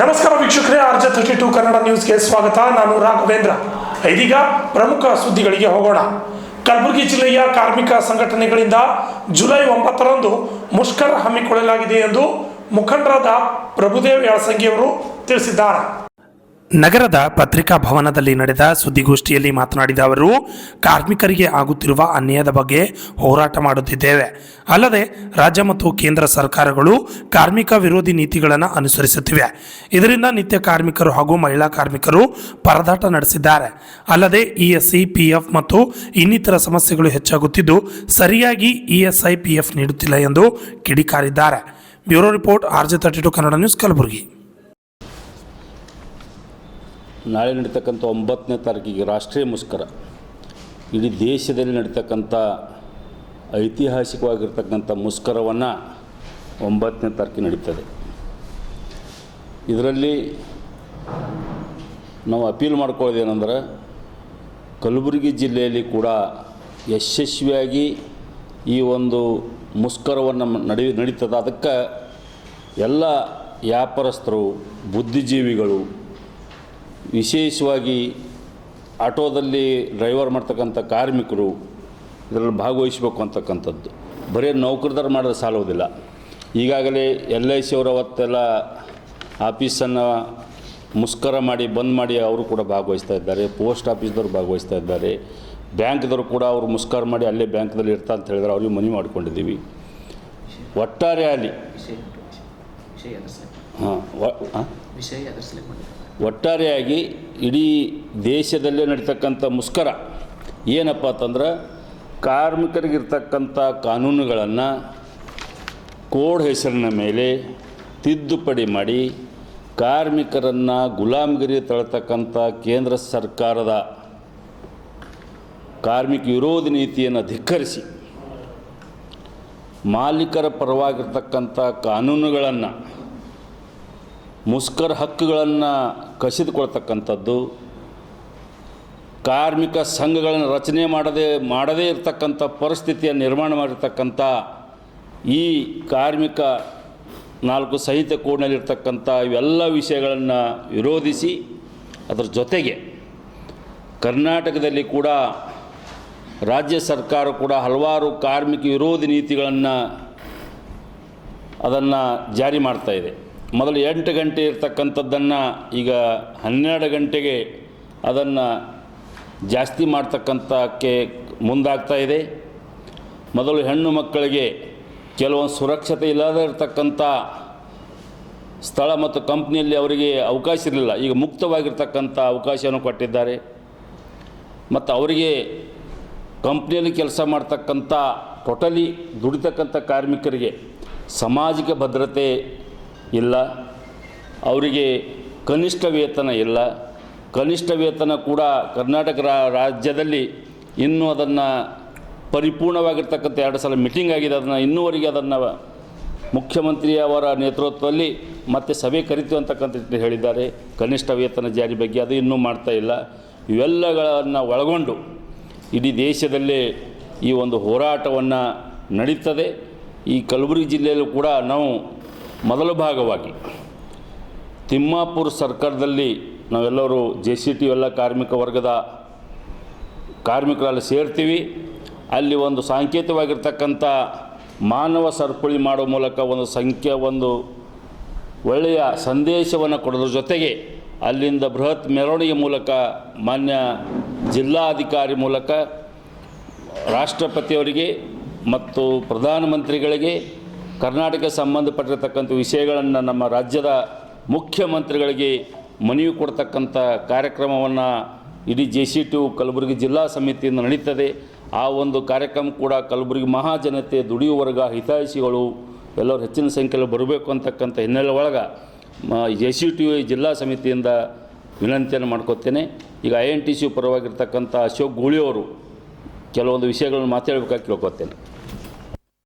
ನಮಸ್ಕಾರ ವೀಕ್ಷಕರೇ, RJ32 ಕನ್ನಡ ನ್ಯೂಸ್ಗೆ ಸ್ವಾಗತ. ನಾನು ರಾಘವೇಂದ್ರ. ಇದೀಗ ಪ್ರಮುಖ ಸುದ್ದಿಗಳಿಗೆ ಹೋಗೋಣ. ಕಲಬುರಗಿ ಜಿಲ್ಲೆಯ ಕಾರ್ಮಿಕ ಸಂಘಟನೆಗಳಿಂದ ಜುಲೈ 9ರಂದು ಮುಷ್ಕರ ಹಮ್ಮಿಕೊಳ್ಳಲಾಗಿದೆ ಎಂದು ಮುಖಂಡರಾದ ಪ್ರಭುದೇವ್ ಯಾಸಂಗಿಯವರು ತಿಳಿಸಿದ್ದಾರೆ. ನಗರದ ಪತ್ರಿಕಾ ಭವನದಲ್ಲಿ ನಡೆದ ಸುದ್ದಿಗೋಷ್ಠಿಯಲ್ಲಿ ಮಾತನಾಡಿದ ಅವರು, ಕಾರ್ಮಿಕರಿಗೆ ಆಗುತ್ತಿರುವ ಅನ್ಯಾಯದ ಬಗ್ಗೆ ಹೋರಾಟ ಮಾಡುತ್ತಿದ್ದೇವೆ. ಅಲ್ಲದೆ ರಾಜ್ಯ ಮತ್ತು ಕೇಂದ್ರ ಸರ್ಕಾರಗಳು ಕಾರ್ಮಿಕ ವಿರೋಧಿ ನೀತಿಗಳನ್ನು ಅನುಸರಿಸುತ್ತಿವೆ. ಇದರಿಂದ ನಿತ್ಯ ಕಾರ್ಮಿಕರು ಹಾಗೂ ಮಹಿಳಾ ಕಾರ್ಮಿಕರು ಪರದಾಟ ನಡೆಸಿದ್ದಾರೆ. ಅಲ್ಲದೆ ESI, PF ಮತ್ತು ಇನ್ನಿತರ ಸಮಸ್ಯೆಗಳು ಹೆಚ್ಚಾಗುತ್ತಿದ್ದು ಸರಿಯಾಗಿ ESI, PF ನೀಡುತ್ತಿಲ್ಲ ಎಂದು ಕಿಡಿಕಾರಿದ್ದಾರೆ. Bureau report, RJ32 Kannada news, Kalaburagi. ನಾಳೆ ನಡೀತಕ್ಕಂಥ 9ನೇ ತಾರೀಕಿಗೆ ರಾಷ್ಟ್ರೀಯ ಮುಷ್ಕರ ಇಡೀ ದೇಶದಲ್ಲಿ ನಡೀತಕ್ಕಂಥ ಐತಿಹಾಸಿಕವಾಗಿರ್ತಕ್ಕಂಥ ಮುಷ್ಕರವನ್ನು 9ನೇ ತಾರೀಕಿಗೆ ನಡೀತದೆ. ಇದರಲ್ಲಿ ನಾವು ಅಪೀಲ್ ಮಾಡ್ಕೊಳ್ಳೋದೇನೆಂದ್ರೆ, ಕಲಬುರಗಿ ಜಿಲ್ಲೆಯಲ್ಲಿ ಕೂಡ ಯಶಸ್ವಿಯಾಗಿ ಈ ಒಂದು ಮುಷ್ಕರವನ್ನು ನಡೀತದೆ. ಅದಕ್ಕೆ ಎಲ್ಲ ವ್ಯಾಪಾರಸ್ಥರು, ಬುದ್ಧಿಜೀವಿಗಳು, ವಿಶೇಷವಾಗಿ ಆಟೋದಲ್ಲಿ ಡ್ರೈವರ್ ಮಾಡ್ತಕ್ಕಂಥ ಕಾರ್ಮಿಕರು ಇದರಲ್ಲಿ ಭಾಗವಹಿಸಬೇಕು ಅಂತಕ್ಕಂಥದ್ದು. ಬರೀ ನೌಕರದಾರ ಮಾಡಿದ್ರೆ ಸಾಲೋದಿಲ್ಲ. ಈಗಾಗಲೇ LIC ಅವರು ಅವತ್ತೆಲ್ಲ ಆಫೀಸನ್ನು ಮುಷ್ಕರ ಮಾಡಿ ಬಂದ್ ಮಾಡಿ ಅವರು ಕೂಡ ಭಾಗವಹಿಸ್ತಾ ಇದ್ದಾರೆ. ಪೋಸ್ಟ್ ಆಫೀಸ್ದವ್ರು ಭಾಗವಹಿಸ್ತಾ ಇದ್ದಾರೆ. ಬ್ಯಾಂಕ್ದವರು ಕೂಡ ಅವರು ಮುಷ್ಕರ ಮಾಡಿ ಅಲ್ಲೇ ಬ್ಯಾಂಕ್ದಲ್ಲಿ ಇರ್ತಾ ಅಂತ ಹೇಳಿದ್ರೆ ಅವ್ರಿಗೆ ಮನವಿ ಮಾಡ್ಕೊಂಡಿದ್ದೀವಿ. ಒಟ್ಟಾರೆಯಾಗಿ ಇಡೀ ದೇಶದಲ್ಲೇ ನಡೀತಕ್ಕಂಥ ಮುಷ್ಕರ ಏನಪ್ಪ ಅಂತಂದ್ರೆ, ಕಾರ್ಮಿಕರಿಗಿರ್ತಕ್ಕಂಥ ಕಾನೂನುಗಳನ್ನು ಕೋಡ್ ಹೆಸರಿನ ಮೇಲೆ ತಿದ್ದುಪಡಿ ಮಾಡಿ ಕಾರ್ಮಿಕರನ್ನು ಗುಲಾಮಗಿರಿ ತಳ್ತಕ್ಕಂಥ ಕೇಂದ್ರ ಸರ್ಕಾರದ ಕಾರ್ಮಿಕ ವಿರೋಧಿ ನೀತಿಯನ್ನು ಧಿಕ್ಕರಿಸಿ ಮಾಲೀಕರ ಪರವಾಗಿರ್ತಕ್ಕಂಥ ಕಾನೂನುಗಳನ್ನು, ಮುಷ್ಕರ ಹಕ್ಕುಗಳನ್ನು ಕಸಿದುಕೊಳ್ತಕ್ಕಂಥದ್ದು, ಕಾರ್ಮಿಕ ಸಂಘಗಳನ್ನು ರಚನೆ ಮಾಡದೇ ಇರತಕ್ಕಂಥ ಪರಿಸ್ಥಿತಿಯನ್ನು ನಿರ್ಮಾಣ ಮಾಡಿರ್ತಕ್ಕಂಥ ಈ ಕಾರ್ಮಿಕ 4 ಸಂಹಿತೆ ಕೋಡ್ನಲ್ಲಿರ್ತಕ್ಕಂಥ ಇವೆಲ್ಲ ವಿಷಯಗಳನ್ನು ವಿರೋಧಿಸಿ, ಅದರ ಜೊತೆಗೆ ಕರ್ನಾಟಕದಲ್ಲಿ ಕೂಡ ರಾಜ್ಯ ಸರ್ಕಾರ ಕೂಡ ಹಲವಾರು ಕಾರ್ಮಿಕ ವಿರೋಧಿ ನೀತಿಗಳನ್ನು ಅದನ್ನು ಜಾರಿ ಮಾಡ್ತಾ ಇದೆ. ಮೊದಲು 8 ಗಂಟೆ ಇರ್ತಕ್ಕಂಥದ್ದನ್ನು ಈಗ 12 ಗಂಟೆಗೆ ಅದನ್ನು ಜಾಸ್ತಿ ಮಾಡ್ತಕ್ಕಂಥಕ್ಕೆ ಮುಂದಾಗ್ತಾ ಇದೆ. ಮೊದಲು ಹೆಣ್ಣು ಮಕ್ಕಳಿಗೆ ಕೆಲವೊಂದು ಸುರಕ್ಷತೆ ಇಲ್ಲದೇ ಇರತಕ್ಕಂಥ ಸ್ಥಳ ಮತ್ತು ಕಂಪ್ನಿಯಲ್ಲಿ ಅವರಿಗೆ ಅವಕಾಶ ಇರಲಿಲ್ಲ. ಈಗ ಮುಕ್ತವಾಗಿರ್ತಕ್ಕಂಥ ಅವಕಾಶವನ್ನು ಕೊಟ್ಟಿದ್ದಾರೆ. ಮತ್ತು ಅವರಿಗೆ ಕಂಪ್ನಿಯಲ್ಲಿ ಕೆಲಸ ಮಾಡ್ತಕ್ಕಂಥ ಟೋಟಲಿ ದುಡಿತಕ್ಕಂಥ ಕಾರ್ಮಿಕರಿಗೆ ಸಾಮಾಜಿಕ ಭದ್ರತೆ ಇಲ್ಲ. ಅವರಿಗೆ ಕನಿಷ್ಠ ವೇತನ ಇಲ್ಲ. ಕನಿಷ್ಠ ವೇತನ ಕೂಡ ಕರ್ನಾಟಕ ರಾಜ್ಯದಲ್ಲಿ ಇನ್ನೂ ಅದನ್ನು ಪರಿಪೂರ್ಣವಾಗಿರ್ತಕ್ಕಂಥ 2 ಸಲ ಮೀಟಿಂಗ್ ಆಗಿದೆ. ಅದನ್ನು ಇನ್ನೂವರೆಗೆ ಅದನ್ನು ಮುಖ್ಯಮಂತ್ರಿಯವರ ನೇತೃತ್ವದಲ್ಲಿ ಮತ್ತೆ ಸಭೆ ಕರಿತೀವಿ ಅಂತಕ್ಕಂಥ ಹೇಳಿದ್ದಾರೆ. ಕನಿಷ್ಠ ವೇತನ ಜಾರಿ ಬಗ್ಗೆ ಅದು ಇನ್ನೂ ಮಾಡ್ತಾ ಇಲ್ಲ. ಇವೆಲ್ಲಗಳನ್ನು ಒಳಗೊಂಡು ಇಡೀ ದೇಶದಲ್ಲೇ ಈ ಒಂದು ಹೋರಾಟವನ್ನು ನಡೀತದೆ. ಈ ಕಲಬುರಗಿ ಜಿಲ್ಲೆಯಲ್ಲೂ ಕೂಡ ನಾವು ಮೊದಲ ಭಾಗವಾಗಿ ತಿಮ್ಮಾಪುರ ಸರ್ಕಾರದಲ್ಲಿ ನಾವೆಲ್ಲರೂ JCT ಎಲ್ಲ ಕಾರ್ಮಿಕ ವರ್ಗದ ಕಾರ್ಮಿಕರಲ್ಲಿ ಸೇರ್ತೀವಿ. ಅಲ್ಲಿ ಒಂದು ಸಾಂಕೇತಿಕವಾಗಿರ್ತಕ್ಕಂಥ ಮಾನವ ಸರಪಳಿ ಮಾಡೋ ಮೂಲಕ ಒಂದು ಒಳ್ಳೆಯ ಸಂದೇಶವನ್ನು ಕೊಡೋದ್ರ ಜೊತೆಗೆ ಅಲ್ಲಿಂದ ಬೃಹತ್ ಮೆರವಣಿಗೆ ಮೂಲಕ ಮಾನ್ಯ ಜಿಲ್ಲಾಧಿಕಾರಿ ಮೂಲಕ ರಾಷ್ಟ್ರಪತಿಯವರಿಗೆ ಮತ್ತು ಪ್ರಧಾನಮಂತ್ರಿಗಳಿಗೆ ಕರ್ನಾಟಕ ಸಂಬಂಧಪಟ್ಟಿರ್ತಕ್ಕಂಥ ವಿಷಯಗಳನ್ನು ನಮ್ಮ ರಾಜ್ಯದ ಮುಖ್ಯಮಂತ್ರಿಗಳಿಗೆ ಮನವಿ ಕೊಡ್ತಕ್ಕಂಥ ಕಾರ್ಯಕ್ರಮವನ್ನು ಇಡೀ JCT ಕಲಬುರಗಿ ಜಿಲ್ಲಾ ಸಮಿತಿಯಿಂದ ನಡೀತದೆ. ಆ ಒಂದು ಕಾರ್ಯಕ್ರಮ ಕೂಡ ಕಲಬುರಗಿ ಮಹಾಜನತೆ, ದುಡಿಯುವ ವರ್ಗ, ಹಿತೈಷಿಗಳು ಎಲ್ಲರೂ ಹೆಚ್ಚಿನ ಸಂಖ್ಯೆಯಲ್ಲಿ ಬರಬೇಕು ಅಂತಕ್ಕಂಥ ಹಿನ್ನೆಲೆ ಒಳಗೆ JCT ಜಿಲ್ಲಾ ಸಮಿತಿಯಿಂದ ವಿನಂತಿಯನ್ನು ಮಾಡ್ಕೋತೇನೆ. ಈಗ INTC ಪರವಾಗಿರ್ತಕ್ಕಂಥ ಅಶೋಕ್ ಗೂಳಿಯವರು ಕೆಲವೊಂದು ವಿಷಯಗಳನ್ನು ಮಾತಾಡಬೇಕಾಗಿ ಕೇಳ್ಕೊತೇನೆ.